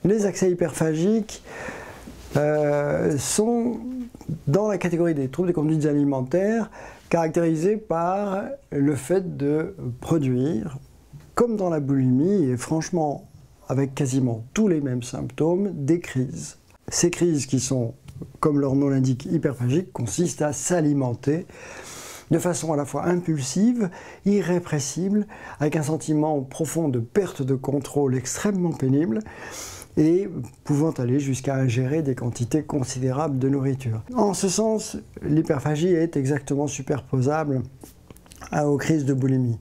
Les accès hyperphagiques sont dans la catégorie des troubles des conduites alimentaires caractérisés par le fait de produire, comme dans la boulimie, et franchement avec quasiment tous les mêmes symptômes, des crises. Ces crises qui sont, comme leur nom l'indique, hyperphagiques, consistent à s'alimenter de façon à la fois impulsive, irrépressible, avec un sentiment profond de perte de contrôle extrêmement pénible, et pouvant aller jusqu'à ingérer des quantités considérables de nourriture. En ce sens, l'hyperphagie est exactement superposable aux crises de boulimie.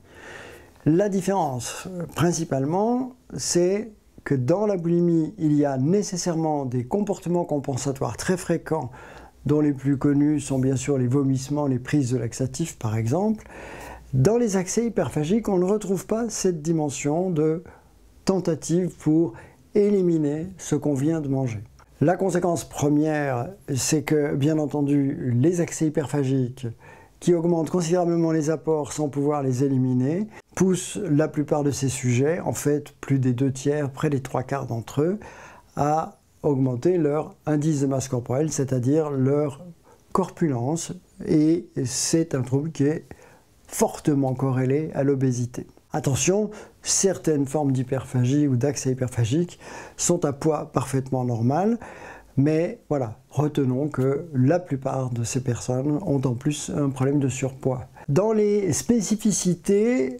La différence, principalement, c'est que dans la boulimie, il y a nécessairement des comportements compensatoires très fréquents, dont les plus connus sont bien sûr les vomissements, les prises de laxatifs par exemple. Dans les accès hyperphagiques, on ne retrouve pas cette dimension de tentative pour éliminer ce qu'on vient de manger. La conséquence première, c'est que, bien entendu, les accès hyperphagiques qui augmentent considérablement les apports sans pouvoir les éliminer, poussent la plupart de ces sujets, en fait plus des 2/3, près des 3/4 d'entre eux, à augmenter leur indice de masse corporelle, c'est-à-dire leur corpulence, et c'est un trouble qui est fortement corrélé à l'obésité. Attention, certaines formes d'hyperphagie ou d'accès hyperphagique sont à poids parfaitement normal, mais voilà, retenons que la plupart de ces personnes ont en plus un problème de surpoids. Dans les spécificités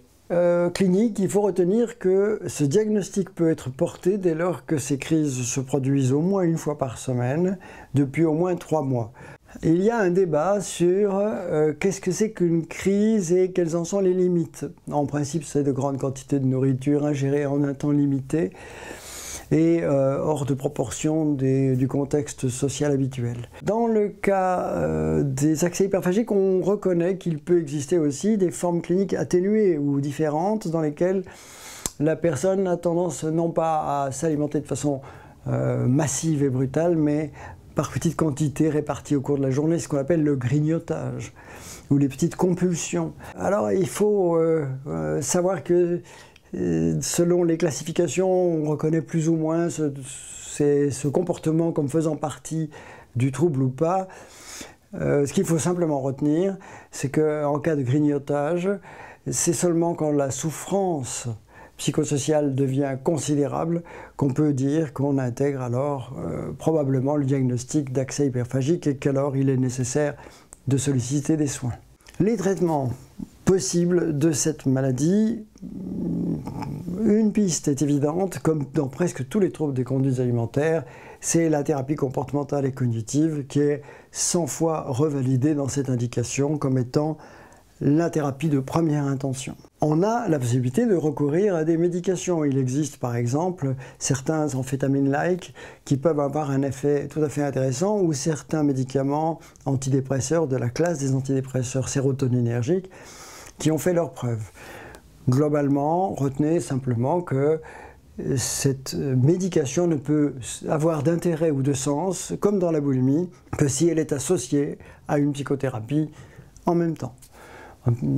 cliniques, il faut retenir que ce diagnostic peut être porté dès lors que ces crises se produisent au moins une fois par semaine, depuis au moins 3 mois. Il y a un débat sur qu'est-ce que c'est qu'une crise et quelles en sont les limites. En principe, c'est de grandes quantités de nourriture ingérées en un temps limité et hors de proportion du contexte social habituel. Dans le cas des accès hyperphagiques, on reconnaît qu'il peut exister aussi des formes cliniques atténuées ou différentes dans lesquelles la personne a tendance non pas à s'alimenter de façon massive et brutale, mais par petites quantités réparties au cours de la journée, ce qu'on appelle le grignotage, ou les petites compulsions. Alors il faut savoir que selon les classifications, on reconnaît plus ou moins ce comportement comme faisant partie du trouble ou pas. Ce qu'il faut simplement retenir, c'est qu'en cas de grignotage, c'est seulement quand la souffrance psychosociale devient considérable qu'on peut dire qu'on intègre alors probablement le diagnostic d'accès hyperphagique et qu'alors il est nécessaire de solliciter des soins. Les traitements possibles de cette maladie, une piste est évidente, comme dans presque tous les troubles des conduites alimentaires, c'est la thérapie comportementale et cognitive qui est 100 fois revalidée dans cette indication comme étant la thérapie de première intention. On a la possibilité de recourir à des médications. Il existe par exemple certains amphétamines-like qui peuvent avoir un effet tout à fait intéressant ou certains médicaments antidépresseurs de la classe des antidépresseurs sérotoninergiques qui ont fait leurs preuves. Globalement, retenez simplement que cette médication ne peut avoir d'intérêt ou de sens, comme dans la boulimie, que si elle est associée à une psychothérapie en même temps.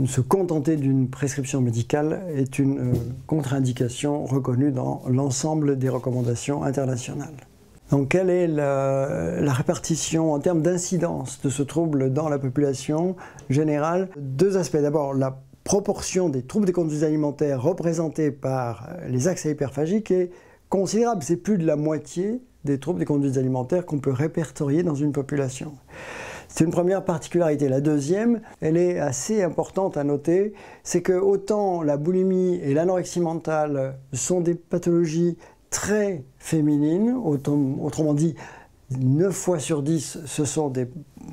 Se contenter d'une prescription médicale est une contre-indication reconnue dans l'ensemble des recommandations internationales. Donc quelle est la répartition en termes d'incidence de ce trouble dans la population générale? 2 aspects. D'abord, la proportion des troubles des conduites alimentaires représentés par les accès hyperphagiques est considérable. C'est plus de la moitié des troubles des conduites alimentaires qu'on peut répertorier dans une population. C'est une première particularité. La deuxième, elle est assez importante à noter, c'est que autant la boulimie et l'anorexie mentale sont des pathologies très féminines, autrement dit 9 fois sur 10 ce sont des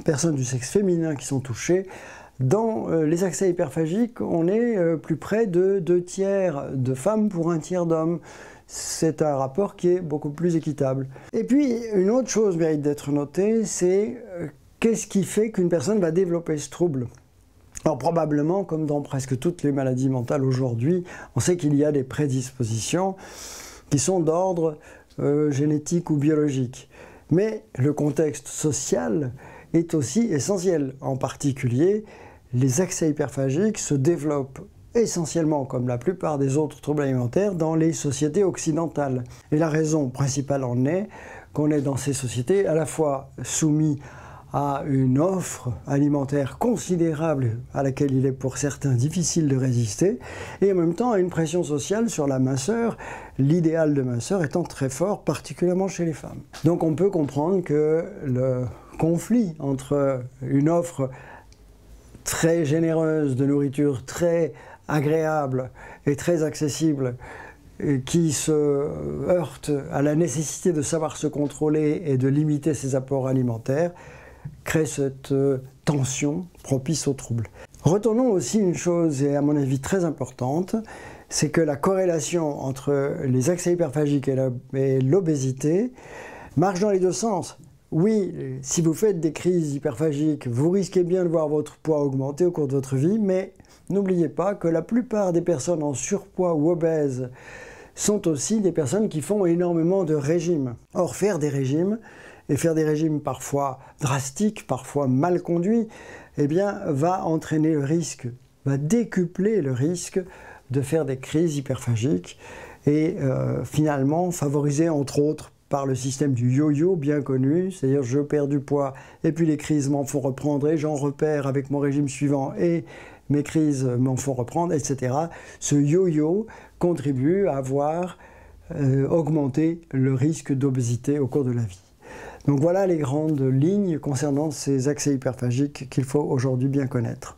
personnes du sexe féminin qui sont touchées. Dans les accès hyperphagiques, on est plus près de 2/3 de femmes pour 1/3 d'hommes. C'est un rapport qui est beaucoup plus équitable. Et puis, une autre chose mérite d'être notée, c'est qu'est-ce qui fait qu'une personne va développer ce trouble? Alors probablement, comme dans presque toutes les maladies mentales aujourd'hui, on sait qu'il y a des prédispositions qui sont d'ordre génétique ou biologique. Mais le contexte social est aussi essentiel. En particulier, les accès hyperphagiques se développent essentiellement, comme la plupart des autres troubles alimentaires, dans les sociétés occidentales. Et la raison principale en est qu'on est dans ces sociétés à la fois soumis à une offre alimentaire considérable à laquelle il est pour certains difficile de résister, et en même temps à une pression sociale sur la minceur, l'idéal de minceur étant très fort, particulièrement chez les femmes. Donc on peut comprendre que le conflit entre une offre très généreuse de nourriture, très agréable et très accessible, qui se heurte à la nécessité de savoir se contrôler et de limiter ses apports alimentaires, crée cette tension propice aux troubles. Retournons aussi une chose, et à mon avis très importante, c'est que la corrélation entre les accès hyperphagiques et l'obésité marche dans les deux sens. Oui, si vous faites des crises hyperphagiques, vous risquez bien de voir votre poids augmenter au cours de votre vie, mais n'oubliez pas que la plupart des personnes en surpoids ou obèses sont aussi des personnes qui font énormément de régimes. Or, faire des régimes, et faire des régimes parfois drastiques, parfois mal conduits, eh bien, va entraîner le risque, va décupler le risque de faire des crises hyperphagiques et finalement favoriser entre autres par le système du yo-yo bien connu, c'est-à-dire je perds du poids et puis les crises m'en font reprendre et j'en repère avec mon régime suivant et mes crises m'en font reprendre, etc. Ce yo-yo contribue à avoir augmenté le risque d'obésité au cours de la vie. Donc voilà les grandes lignes concernant ces accès hyperphagiques qu'il faut aujourd'hui bien connaître.